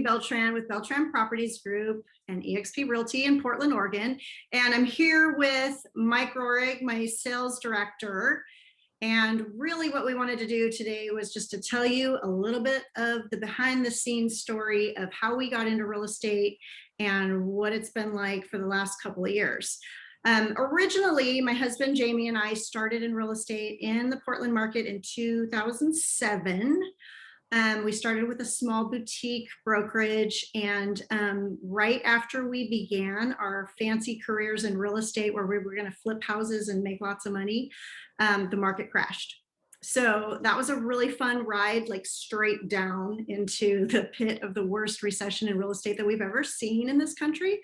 Beltran with Beltran Properties Group and eXp Realty in Portland, Oregon. And I'm here with Mike Rohrig, my sales director. And really what we wanted to do today was just to tell you a little bit of the behind the scenes story of how we got into real estate and what it's been like for the last couple of years. Originally, my husband Jamie and I started in real estate in the Portland market in 2007. We started with a small boutique brokerage, and right after we began our fancy careers in real estate where we were going to flip houses and make lots of money, the market crashed. So that was a really fun ride, like straight down into the pit of the worst recession in real estate that we've ever seen in this country.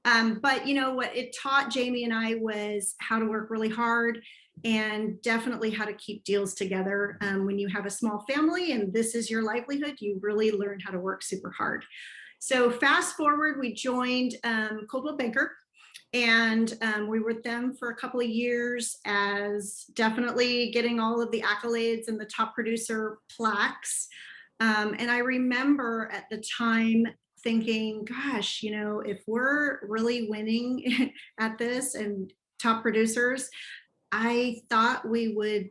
But you know what it taught Jamie and I was how to work really hard and definitely how to keep deals together. When you have a small family and this is your livelihood, you really learn how to work super hard. So fast forward, we joined Coldwell Banker, and we were with them for a couple of years as definitely getting all of the accolades and the top producer plaques. And I remember at the time thinking, gosh, you know, if we're really winning at this and top producers, I thought we would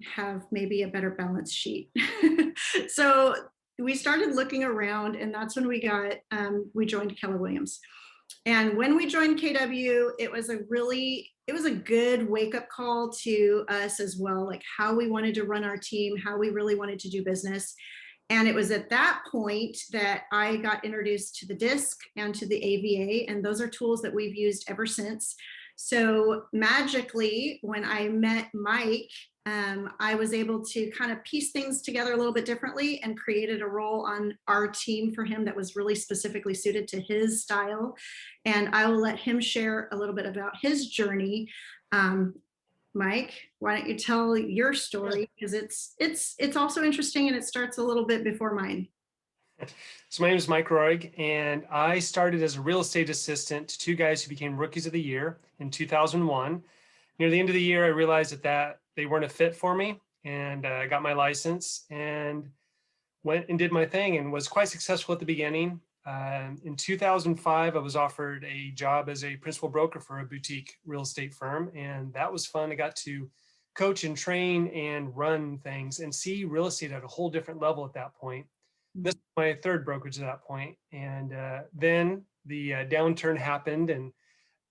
have maybe a better balance sheet. So we started looking around, and that's when we joined Keller Williams. And when we joined KW, it was a good wake-up call to us as well, like how we wanted to run our team, how we really wanted to do business. And it was at that point that I got introduced to the DISC and to the AVA, and those are tools that we've used ever since. So magically, when I met Mike, I was able to kind of piece things together a little bit differently and created a role on our team for him that was really specifically suited to his style. And I will let him share a little bit about his journey. Mike, why don't you tell your story, because it's also interesting and it starts a little bit before mine. So my name is Mike Rohrig, and I started as a real estate assistant to two guys who became rookies of the year in 2001. Near the end of the year, I realized that they weren't a fit for me, and I got my license and went and did my thing and was quite successful at the beginning. In 2005, I was offered a job as a principal broker for a boutique real estate firm, and that was fun. I got to coach and train and run things and see real estate at a whole different level at that point. This was my third brokerage at that point. And then the downturn happened and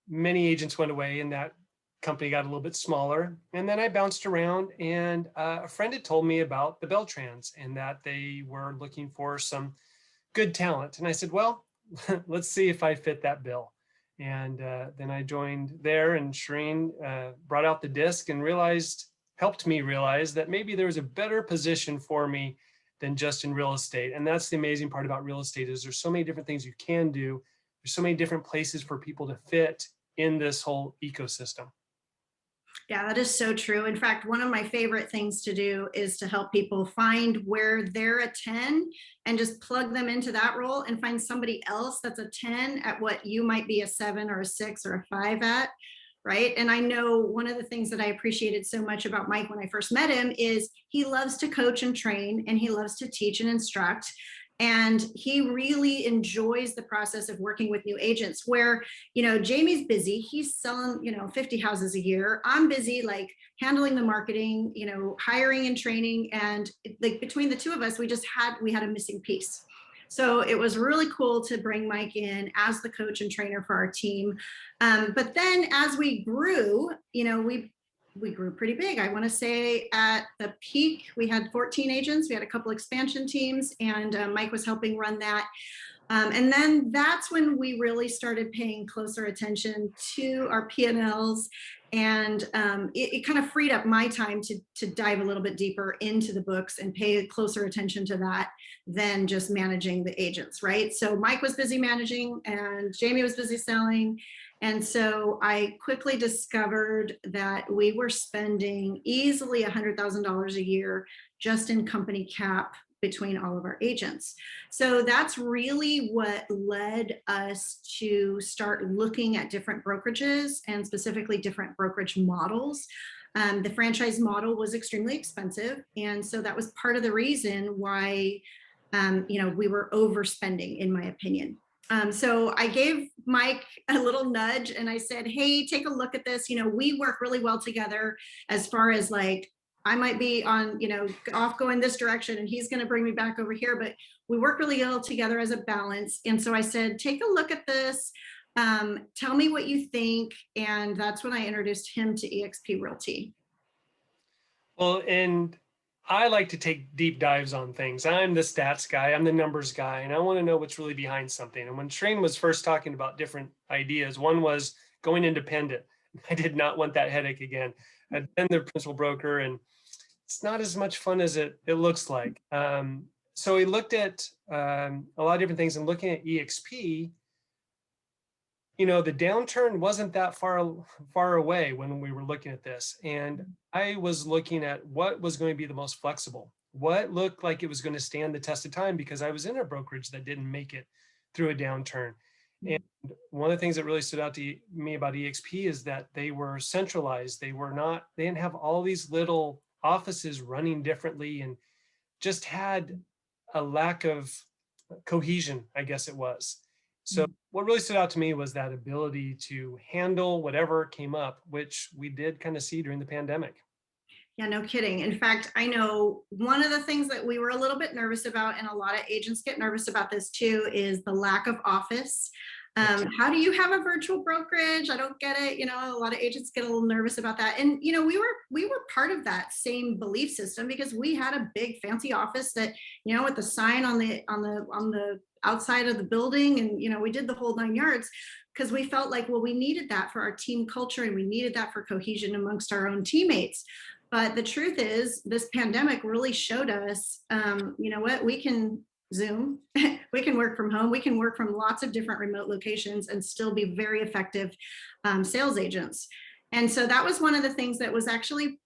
many agents went away and that company got a little bit smaller. And then I bounced around, and a friend had told me about the Beltrans and that they were looking for some good talent. And I said, well, let's see if I fit that bill. And then I joined there, and Shireen brought out the DISC and helped me realize that maybe there was a better position for me than just in real estate. And that's the amazing part about real estate is there's so many different things you can do. There's so many different places for people to fit in this whole ecosystem. Yeah, that is so true. In fact, one of my favorite things to do is to help people find where they're a 10 and just plug them into that role and find somebody else that's a 10 at what you might be a 7 or a 6 or a 5 at. Right. And I know one of the things that I appreciated so much about Mike when I first met him is he loves to coach and train, and he loves to teach and instruct. And he really enjoys the process of working with new agents where, you know, Jamie's busy. He's selling, 50 houses a year. I'm busy, like handling the marketing, hiring and training. And like between the two of us, we had a missing piece. So it was really cool to bring Mike in as the coach and trainer for our team. But then as we grew, we grew pretty big. I want to say at the peak, we had 14 agents. We had a couple expansion teams, and Mike was helping run that. And then that's when we really started paying closer attention to our P&Ls, and it kind of freed up my time to dive a little bit deeper into the books and pay closer attention to that than just managing the agents, right? So Mike was busy managing and Jamie was busy selling. And so I quickly discovered that we were spending easily $100,000 a year just in company cap between all of our agents. So that's really what led us to start looking at different brokerages and specifically different brokerage models. The franchise model was extremely expensive. And so that was part of the reason why We were overspending, in my opinion. So I gave Mike a little nudge and I said, hey, take a look at this. We work really well together as far as like, I might be on, off going this direction and he's going to bring me back over here, but we work really well together as a balance. And so I said, take a look at this. Tell me what you think. And that's when I introduced him to eXp Realty. Well, and I like to take deep dives on things. I'm the stats guy, I'm the numbers guy, and I want to know what's really behind something. And when Shane was first talking about different ideas, one was going independent. I did not want that headache again. I'd been the principal broker, and it's not as much fun as it looks like. So we looked at a lot of different things, and looking at eXp, the downturn wasn't that far away when we were looking at this. And I was looking at what was going to be the most flexible, what looked like it was going to stand the test of time, because I was in a brokerage that didn't make it through a downturn. And one of the things that really stood out to me about eXp is that they were centralized. They didn't have all these little offices running differently, and just had a lack of cohesion, I guess it was. So what really stood out to me was that ability to handle whatever came up, which we did kind of see during the pandemic. Yeah, no kidding. In fact, I know one of the things that we were a little bit nervous about, and a lot of agents get nervous about this too, is the lack of office. How do you have a virtual brokerage? I don't get it. A lot of agents get a little nervous about that. And we were part of that same belief system, because we had a big fancy office that, with the sign on the outside of the building, and we did the whole 9 yards, because we felt like, well, we needed that for our team culture, and we needed that for cohesion amongst our own teammates. But the truth is, this pandemic really showed us, what, we can Zoom, we can work from home, we can work from lots of different remote locations and still be very effective sales agents. And so that was one of the things that was actually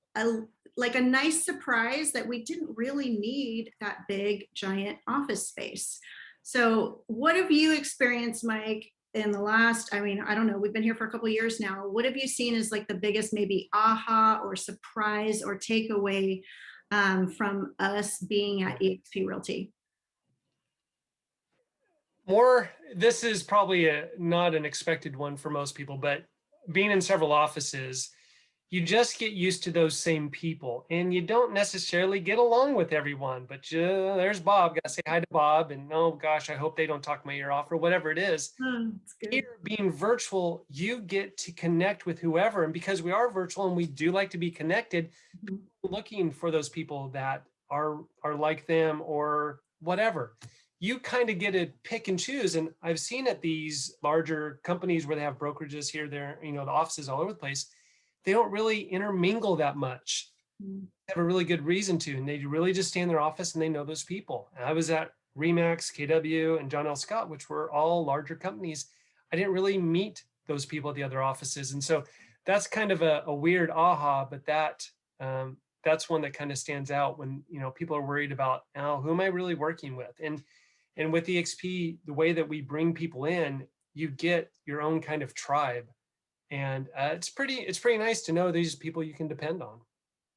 like a nice surprise, that we didn't really need that big, giant office space. So what have you experienced, Mike, in the last, I don't know, we've been here for a couple of years now. What have you seen as like the biggest maybe aha or surprise or takeaway from us being at eXp Realty? This is probably not an expected one for most people, but being in several offices, you just get used to those same people, and you don't necessarily get along with everyone, but there's Bob, gotta say hi to Bob, and oh gosh, I hope they don't talk my ear off, or whatever it is. That's good. Here, being virtual, you get to connect with whoever, and because we are virtual and we do like to be connected, looking for those people that are like them or whatever. You kind of get to pick and choose. And I've seen at these larger companies where they have brokerages here, there, the offices all over the place, they don't really intermingle that much. They have a really good reason to, and they really just stay in their office and they know those people. And I was at Remax, KW, and John L. Scott, which were all larger companies. I didn't really meet those people at the other offices. And so that's kind of a weird aha, but that's one that kind of stands out when, people are worried about, oh, who am I really working with? And with eXp, the way that we bring people in, you get your own kind of tribe. And it's pretty nice to know these people you can depend on.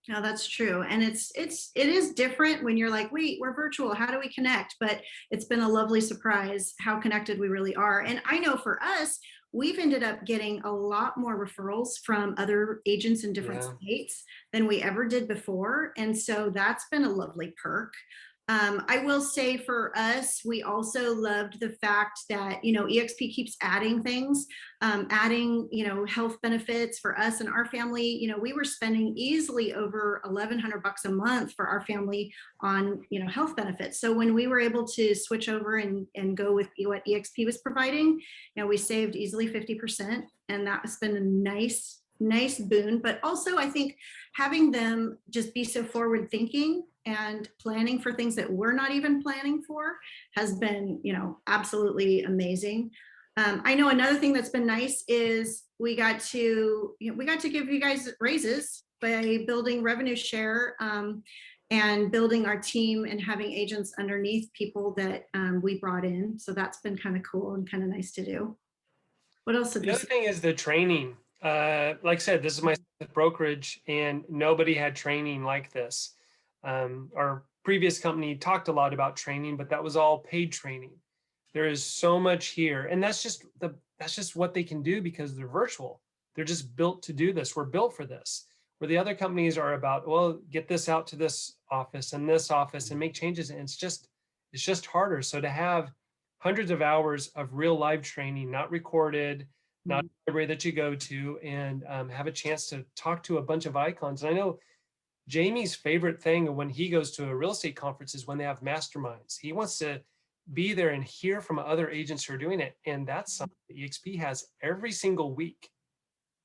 No, that's true. And it is different when you're like, wait, we're virtual, how do we connect? But it's been a lovely surprise how connected we really are. And I know for us, we've ended up getting a lot more referrals from other agents in different states than we ever did before. And so that's been a lovely perk. I will say for us, we also loved the fact that, eXp keeps adding things, adding, health benefits for us and our family. We were spending easily over $1,100 a month for our family on, health benefits. So when we were able to switch over and go with what eXp was providing, we saved easily 50%. And that has been a nice boon. But also I think having them just be so forward thinking and planning for things that we're not even planning for has been, absolutely amazing. I know another thing that's been nice is we got to give you guys raises by building revenue share and building our team and having agents underneath people that we brought in. So that's been kind of cool and kind of nice to do. What else? The other thing is the training. Like I said, this is my brokerage, and nobody had training like this. Our previous company talked a lot about training, but that was all paid training. There is so much here, and that's just what they can do because they're virtual. They're just built to do this. We're built for this. Where the other companies are about, well, get this out to this office and this office and make changes, and it's just harder. So to have hundreds of hours of real live training, not recorded, not a library that you go to, and have a chance to talk to a bunch of icons. And I know Jamie's favorite thing when he goes to a real estate conference is when they have masterminds. He wants to be there and hear from other agents who are doing it. And that's something that eXp has every single week.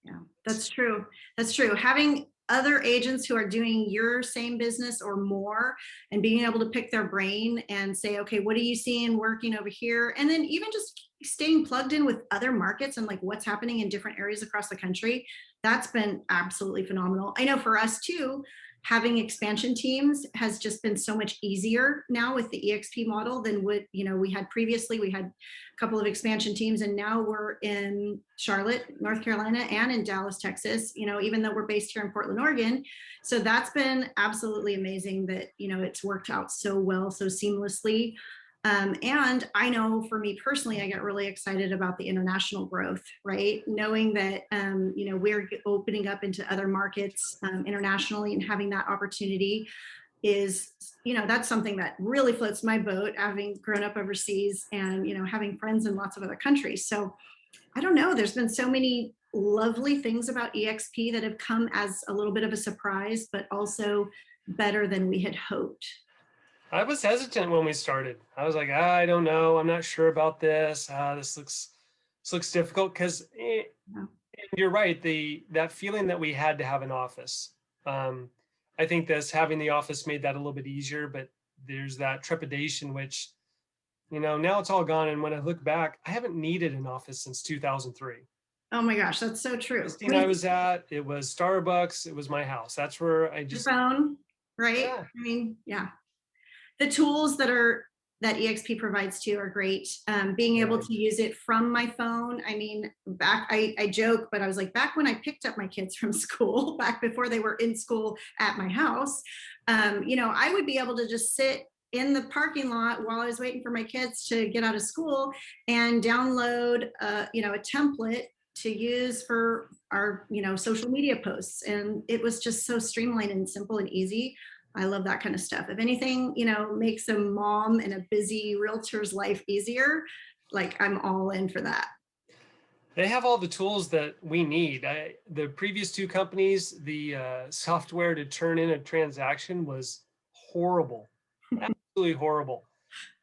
Yeah, that's true. That's true. Having other agents who are doing your same business or more and being able to pick their brain and say, okay, what are you seeing working over here? And then even just staying plugged in with other markets and like what's happening in different areas across the country. That's been absolutely phenomenal. I know for us too, having expansion teams has just been so much easier now with the eXp model than what we had previously. We had a couple of expansion teams, and now we're in Charlotte, North Carolina, and in Dallas, Texas, even though we're based here in Portland, Oregon. So that's been absolutely amazing that it's worked out so well, so seamlessly. And I know for me personally, I get really excited about the international growth, right? Knowing that, we're opening up into other markets internationally, and having that opportunity is, that's something that really floats my boat, having grown up overseas and, having friends in lots of other countries. So I don't know, there's been so many lovely things about eXp that have come as a little bit of a surprise, but also better than we had hoped. I was hesitant when we started. I was like, I don't know. I'm not sure about this. This looks difficult because you're right. That feeling that we had to have an office. I think having the office made that a little bit easier, but there's that trepidation, which, now it's all gone. And when I look back, I haven't needed an office since 2003. Oh my gosh, that's so true. Listing I was at, it was Starbucks. It was my house. That's where I just, phone, right? yeah. I mean, yeah. The tools that eXp provides too are great. Being able Right. to use it from my phone. I mean, I joke, but I was like, back when I picked up my kids from school, back before they were in school at my house, I would be able to just sit in the parking lot while I was waiting for my kids to get out of school and download, a template to use for our, social media posts. And it was just so streamlined and simple and easy. I love that kind of stuff. If anything, makes a mom and a busy realtor's life easier, like I'm all in for that. They have all the tools that we need. The previous two companies, the software to turn in a transaction was horrible, absolutely horrible.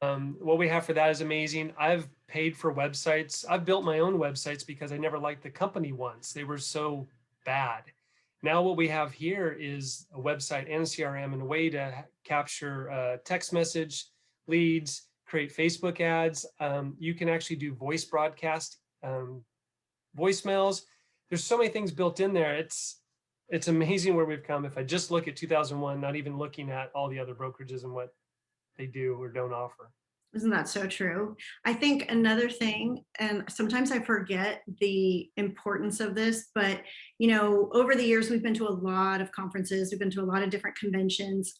What we have for that is amazing. I've paid for websites. I've built my own websites because I never liked the company ones. They were so bad. Now what we have here is a website and CRM and a way to capture text message leads, create Facebook ads. You can actually do voice broadcast, voicemails. There's so many things built in there. It's amazing where we've come. If I just look at 2001, not even looking at all the other brokerages and what they do or don't offer. Isn't that so true? I think another thing, and sometimes I forget the importance of this, but over the years, we've been to a lot of conferences, we've been to a lot of different conventions.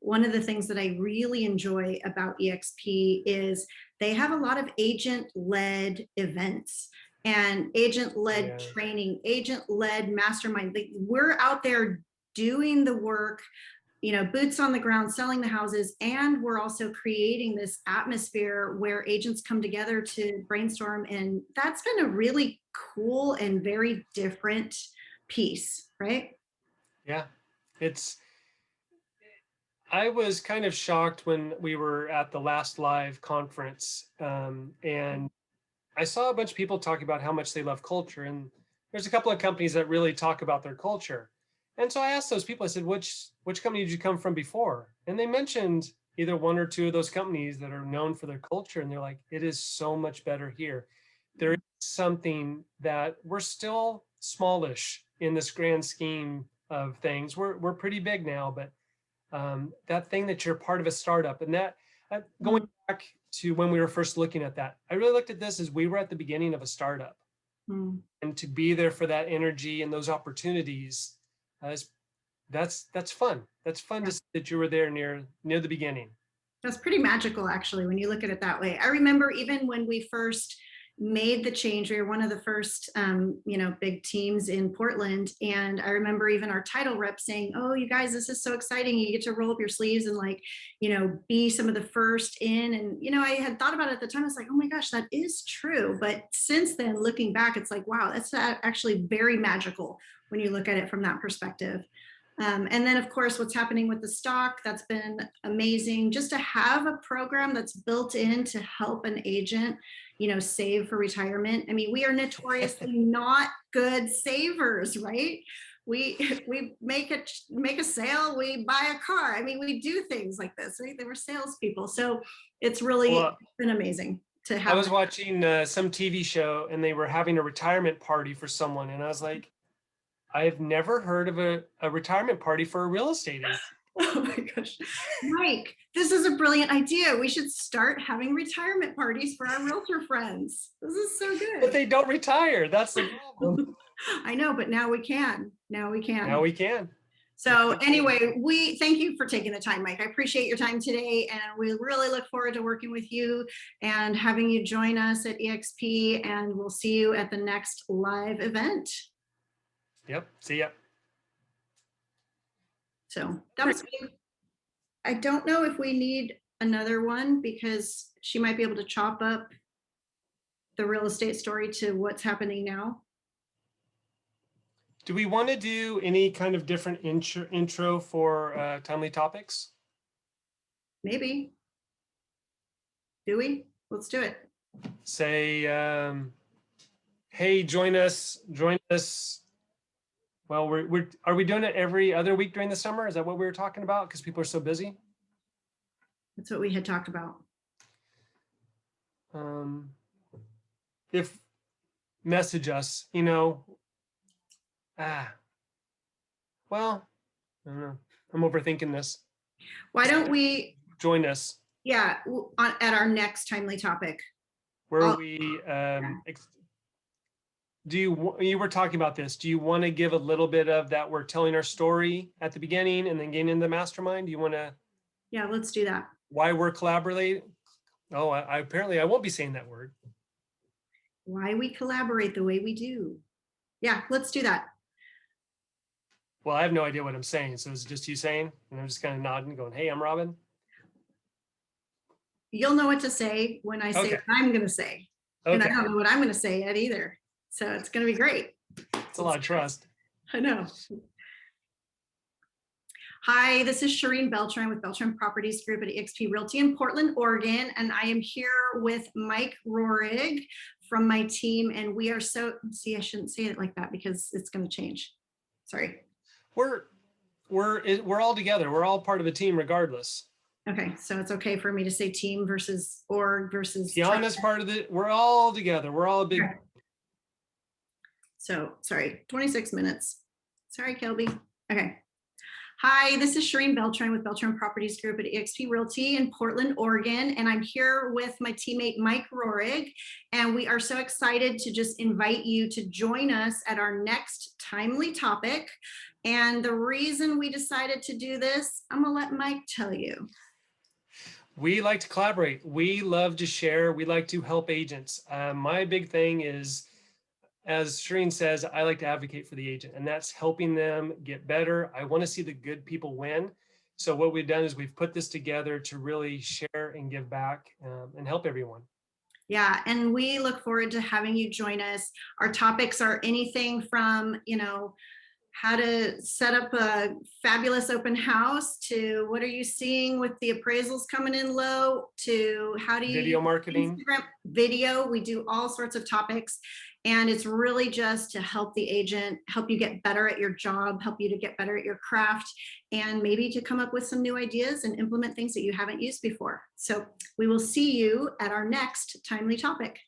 One of the things that I really enjoy about eXp is they have a lot of agent-led events and agent-led training, agent-led mastermind. Like, we're out there doing the work, boots on the ground, selling the houses. And we're also creating this atmosphere where agents come together to brainstorm. And that's been a really cool and very different piece, right? Yeah, I was kind of shocked when we were at the last live conference, and I saw a bunch of people talking about how much they love culture. And there's a couple of companies that really talk about their culture. And so I asked those people, I said, which company did you come from before? And they mentioned either one or two of those companies that are known for their culture. And they're like, it is so much better here. There is something that we're still smallish in this grand scheme of things. We're pretty big now, but that thing that you're part of a startup, and that going back to when we were first looking at that, I really looked at this as we were at the beginning of a startup. And to be there for that energy and those opportunities has That's fun. That's fun Yeah. to see that you were there near the beginning. That's pretty magical, actually, when you look at it that way. I remember even when we first made the change, we were one of the first, big teams in Portland. And I remember even our title rep saying, "Oh, you guys, this is so exciting. You get to roll up your sleeves and be some of the first in." And, I had thought about it at the time. I was like, oh my gosh, that is true. But since then, looking back, it's like, wow, that's actually very magical when you look at it from that perspective. And then, of course, what's happening with the stock, that's been amazing. Just to have a program that's built in to help an agent, save for retirement. I mean, we are notoriously not good savers, right? We make a sale, we buy a car. I mean, we do things like this, right? They were salespeople. So it's really Well, been amazing to I have was that. watching some TV show and they were having a retirement party for someone, and I was like, I've never heard of a retirement party for a real estate agent. Oh my gosh. Mike, this is a brilliant idea. We should start having retirement parties for our realtor friends. This is so But good. they don't retire. That's the problem. I know, but now we can. Now we Now can. we can. So anyway, we thank you for taking the time, Mike. I appreciate your time today, and we really look forward to working with you and having you join us at eXp, and we'll see you at the next live event. Yep. See ya. So that was good. I don't know if we need another one because she might be able to chop up the real estate story to what's happening now. Do we want to do any kind of different intro for timely topics? Maybe. Do we? Let's do it. Say, hey, join us. Well, are we doing it every other week during the summer? Is that what we were talking about? Because people are so busy. That's what we had talked about. If message us, well, I don't know. I'm overthinking this. Why don't we join us? Yeah, at our next timely topic. Where we you were talking about this. Do you want to give a little bit of that? We're telling our story at the beginning and then getting into the mastermind. Do you want to? Yeah, let's do that. Why we're collaborating? Oh, I apparently I won't be saying that word. Why we collaborate the way we do. Yeah, let's do that. Well, I have no idea what I'm saying. So it's just you saying, and I'm just kind of nodding, going, "Hey, I'm Robin." You'll know what to say when I say what I'm going to say. Okay. And I don't know what I'm going to say yet either. So it's going to be great. It's a lot of trust. I know. Hi, this is Shireen Beltran with Beltran Properties Group at eXp Realty in Portland, Oregon. And I am here with Mike Rohrig from my team. And we are so, see, I shouldn't say it like that because it's going to change. Sorry. We're all together. We're all part of a team regardless. Okay, so it's okay for me to say team versus org versus. Tiana's part of it. We're all together. We're all a big. Okay. So sorry, 26 minutes. Sorry, Kelby. Okay. Hi, this is Shireen Beltran with Beltran Properties Group at eXp Realty in Portland, Oregon. And I'm here with my teammate, Mike Rohrig. And we are so excited to just invite you to join us at our next timely topic. And the reason we decided to do this, I'm gonna let Mike tell you. We like to collaborate. We love to share. We like to help agents. My big thing is, as Shireen says, I like to advocate for the agent, and that's helping them get better. I want to see the good people win. So what we've done is we've put this together to really share and give back and help everyone. Yeah, and we look forward to having you join us. Our topics are anything from, how to set up a fabulous open house to what are you seeing with the appraisals coming in low to how do you video marketing, Instagram, video. We do all sorts of topics, and it's really just to help the agent, help you get better at your job, help you to get better at your craft, and maybe to come up with some new ideas and implement things that you haven't used before. So we will see you at our next timely topic.